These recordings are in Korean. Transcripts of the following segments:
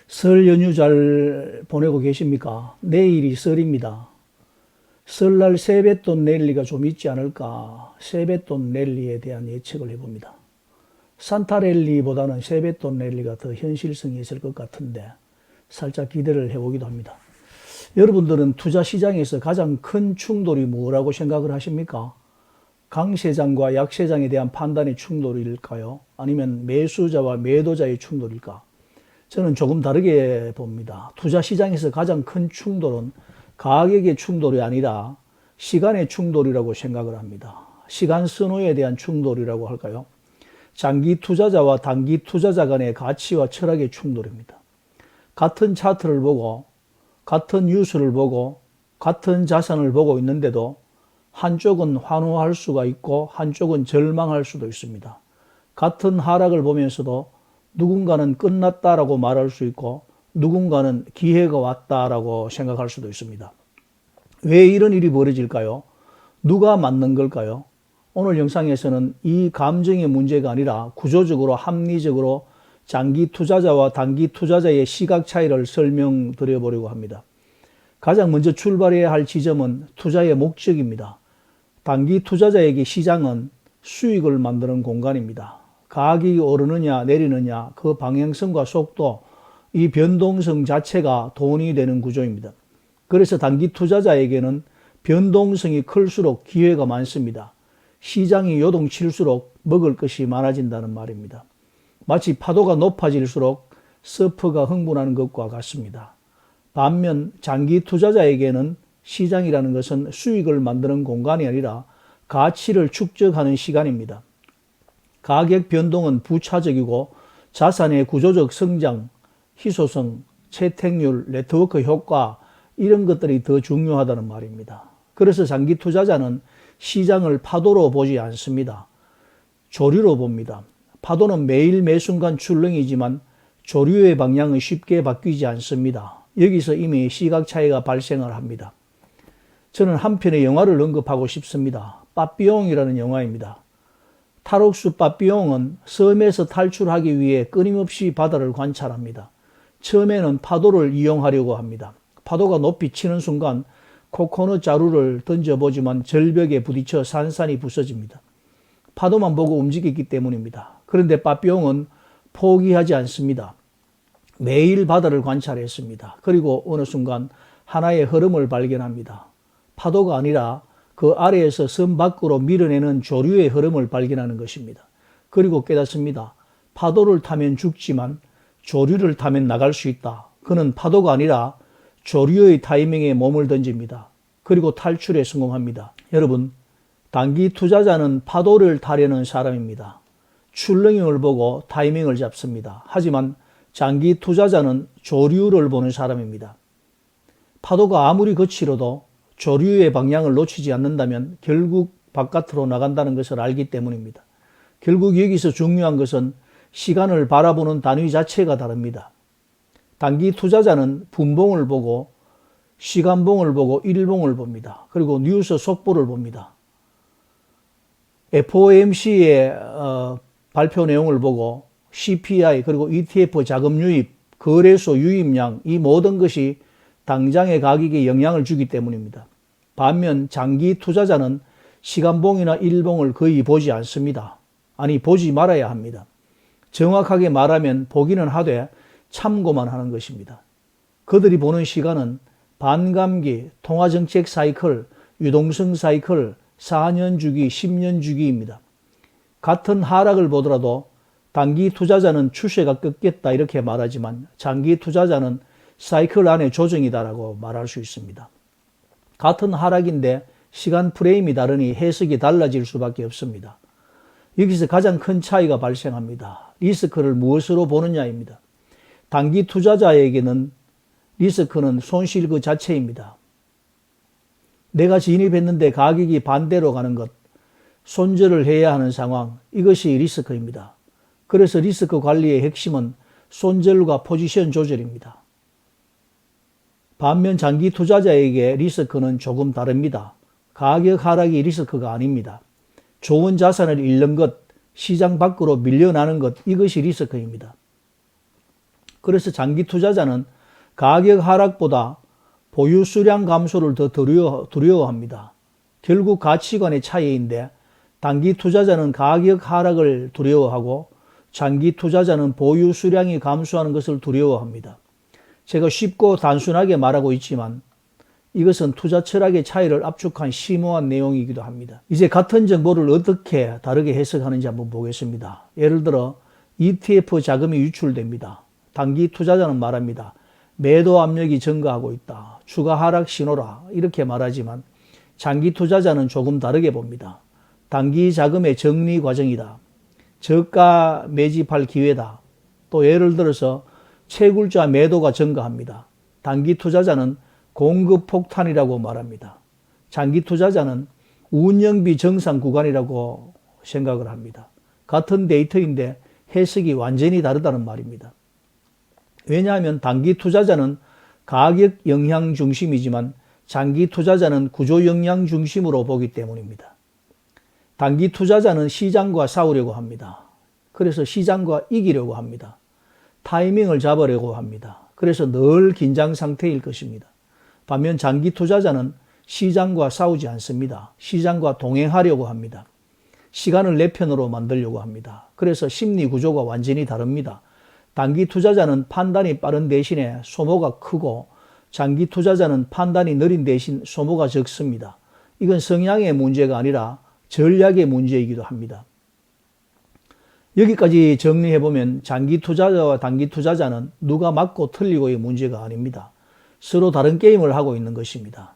설 연휴 잘 보내고 계십니까? 내일이 설입니다. 설날 세뱃돈 랠리가 좀 있지 않을까? 세뱃돈 랠리에 대한 예측을 해봅니다. 산타 랠리보다는 세뱃돈 랠리가 더 현실성이 있을 것 같은데 살짝 기대를 해보기도 합니다. 여러분들은 투자 시장에서 가장 큰 충돌이 뭐라고 생각을 하십니까? 강세장과 약세장에 대한 판단의 충돌일까요? 아니면 매수자와 매도자의 충돌일까? 저는 조금 다르게 봅니다. 투자 시장에서 가장 큰 충돌은 가격의 충돌이 아니라 시간의 충돌이라고 생각을 합니다. 시간 선호에 대한 충돌이라고 할까요? 장기 투자자와 단기 투자자 간의 가치와 철학의 충돌입니다. 같은 차트를 보고 같은 뉴스를 보고 같은 자산을 보고 있는데도 한쪽은 환호할 수가 있고 한쪽은 절망할 수도 있습니다. 같은 하락을 보면서도 누군가는 끝났다라고 말할 수 있고 누군가는 기회가 왔다라고 생각할 수도 있습니다. 왜 이런 일이 벌어질까요? 누가 맞는 걸까요? 오늘 영상에서는 이 감정의 문제가 아니라 구조적으로 합리적으로 장기 투자자와 단기 투자자의 시각 차이를 설명드려 보려고 합니다. 가장 먼저 출발해야 할 지점은 투자의 목적입니다. 단기 투자자에게 시장은 수익을 만드는 공간입니다. 가격이 오르느냐 내리느냐 그 방향성과 속도, 이 변동성 자체가 돈이 되는 구조입니다. 그래서 단기 투자자에게는 변동성이 클수록 기회가 많습니다. 시장이 요동칠수록 먹을 것이 많아진다는 말입니다. 마치 파도가 높아질수록 서퍼가 흥분하는 것과 같습니다. 반면 장기 투자자에게는 시장이라는 것은 수익을 만드는 공간이 아니라 가치를 축적하는 시간입니다. 가격 변동은 부차적이고 자산의 구조적 성장, 희소성, 채택률, 네트워크 효과 이런 것들이 더 중요하다는 말입니다. 그래서 장기 투자자는 시장을 파도로 보지 않습니다. 조류로 봅니다. 파도는 매일 매순간 출렁이지만 조류의 방향은 쉽게 바뀌지 않습니다. 여기서 이미 시각 차이가 발생을 합니다. 저는 한 편의 영화를 언급하고 싶습니다. 빠삐용이라는 영화입니다. 탈옥수 빠삐용은 섬에서 탈출하기 위해 끊임없이 바다를 관찰합니다. 처음에는 파도를 이용하려고 합니다. 파도가 높이 치는 순간 코코넛 자루를 던져보지만 절벽에 부딪혀 산산이 부서집니다. 파도만 보고 움직였기 때문입니다. 그런데 빠삐용은 포기하지 않습니다. 매일 바다를 관찰했습니다. 그리고 어느 순간 하나의 흐름을 발견합니다. 파도가 아니라 그 아래에서 섬 밖으로 밀어내는 조류의 흐름을 발견하는 것입니다. 그리고 깨닫습니다. 파도를 타면 죽지만 조류를 타면 나갈 수 있다. 그는 파도가 아니라 조류의 타이밍에 몸을 던집니다. 그리고 탈출에 성공합니다. 여러분, 단기 투자자는 파도를 타려는 사람입니다. 출렁임을 보고 타이밍을 잡습니다. 하지만 장기 투자자는 조류를 보는 사람입니다. 파도가 아무리 거칠어도 조류의 방향을 놓치지 않는다면 결국 바깥으로 나간다는 것을 알기 때문입니다. 결국 여기서 중요한 것은 시간을 바라보는 단위 자체가 다릅니다. 단기 투자자는 분봉을 보고 시간봉을 보고 일봉을 봅니다. 그리고 뉴스 속보를 봅니다. FOMC의 발표 내용을 보고 CPI 그리고 ETF 자금 유입, 거래소 유입량 이 모든 것이 당장의 가격에 영향을 주기 때문입니다. 반면 장기 투자자는 시간봉이나 일봉을 거의 보지 않습니다. 아니 보지 말아야 합니다. 정확하게 말하면 보기는 하되 참고만 하는 것입니다. 그들이 보는 시간은 반감기, 통화정책 사이클, 유동성 사이클, 4년 주기, 10년 주기입니다. 같은 하락을 보더라도 단기 투자자는 추세가 꺾였다 이렇게 말하지만 장기 투자자는 사이클 안에 조정이다라고 말할 수 있습니다. 같은 하락인데 시간 프레임이 다르니 해석이 달라질 수밖에 없습니다. 여기서 가장 큰 차이가 발생합니다. 리스크를 무엇으로 보느냐입니다. 단기 투자자에게는 리스크는 손실 그 자체입니다. 내가 진입했는데 가격이 반대로 가는 것, 손절을 해야 하는 상황, 이것이 리스크입니다. 그래서 리스크 관리의 핵심은 손절과 포지션 조절입니다. 반면 장기 투자자에게 리스크는 조금 다릅니다. 가격 하락이 리스크가 아닙니다. 좋은 자산을 잃는 것, 시장 밖으로 밀려나는 것, 이것이 리스크입니다. 그래서 장기 투자자는 가격 하락보다 보유 수량 감소를 더 두려워합니다. 결국 가치관의 차이인데 단기 투자자는 가격 하락을 두려워하고 장기 투자자는 보유 수량이 감소하는 것을 두려워합니다. 제가 쉽고 단순하게 말하고 있지만 이것은 투자 철학의 차이를 압축한 심오한 내용이기도 합니다. 이제 같은 정보를 어떻게 다르게 해석하는지 한번 보겠습니다. 예를 들어 ETF 자금이 유출됩니다. 단기 투자자는 말합니다. 매도 압력이 증가하고 있다. 주가 하락 신호라. 이렇게 말하지만 장기 투자자는 조금 다르게 봅니다. 단기 자금의 정리 과정이다. 저가 매집할 기회다. 또 예를 들어서 채굴자 매도가 증가합니다. 단기 투자자는 공급 폭탄이라고 말합니다. 장기 투자자는 운영비 정상 구간이라고 생각을 합니다. 같은 데이터인데 해석이 완전히 다르다는 말입니다. 왜냐하면 단기 투자자는 가격 영향 중심이지만 장기 투자자는 구조 영향 중심으로 보기 때문입니다. 단기 투자자는 시장과 싸우려고 합니다. 그래서 시장과 이기려고 합니다. 타이밍을 잡으려고 합니다. 그래서 늘 긴장 상태일 것입니다. 반면 장기 투자자는 시장과 싸우지 않습니다. 시장과 동행하려고 합니다. 시간을 내 편으로 만들려고 합니다. 그래서 심리 구조가 완전히 다릅니다. 단기 투자자는 판단이 빠른 대신에 소모가 크고 장기 투자자는 판단이 느린 대신 소모가 적습니다. 이건 성향의 문제가 아니라 전략의 문제이기도 합니다. 여기까지 정리해보면 장기 투자자와 단기 투자자는 누가 맞고 틀리고의 문제가 아닙니다. 서로 다른 게임을 하고 있는 것입니다.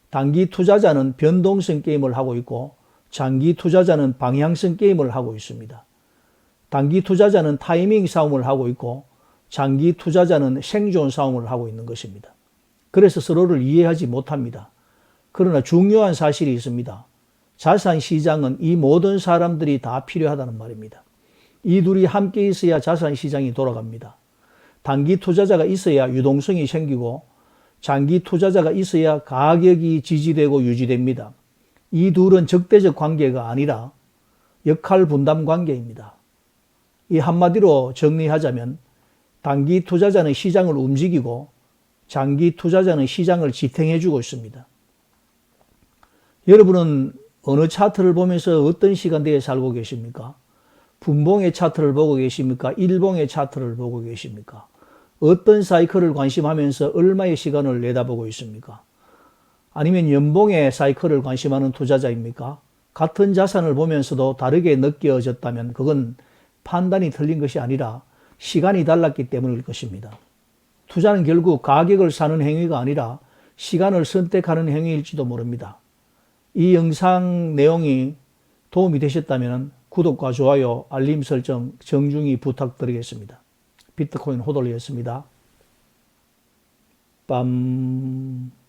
단기 투자자는 변동성 게임을 하고 있고 장기 투자자는 방향성 게임을 하고 있습니다. 단기 투자자는 타이밍 싸움을 하고 있고 장기 투자자는 생존 싸움을 하고 있는 것입니다. 그래서 서로를 이해하지 못합니다. 그러나 중요한 사실이 있습니다. 자산 시장은 이 모든 사람들이 다 필요하다는 말입니다. 이 둘이 함께 있어야 자산 시장이 돌아갑니다. 단기 투자자가 있어야 유동성이 생기고 장기 투자자가 있어야 가격이 지지되고 유지됩니다. 이 둘은 적대적 관계가 아니라 역할 분담 관계입니다. 이 한마디로 정리하자면 단기 투자자는 시장을 움직이고 장기 투자자는 시장을 지탱해주고 있습니다. 여러분은 어느 차트를 보면서 어떤 시간대에 살고 계십니까? 분봉의 차트를 보고 계십니까? 일봉의 차트를 보고 계십니까? 어떤 사이클을 관심하면서 얼마의 시간을 내다보고 있습니까? 아니면 연봉의 사이클을 관심하는 투자자입니까? 같은 자산을 보면서도 다르게 느껴졌다면 그건 판단이 틀린 것이 아니라 시간이 달랐기 때문일 것입니다. 투자는 결국 가격을 사는 행위가 아니라 시간을 선택하는 행위일지도 모릅니다. 이 영상 내용이 도움이 되셨다면 구독과 좋아요, 알림 설정 정중히 부탁드리겠습니다. 비트코인 호돌이었습니다. 빰.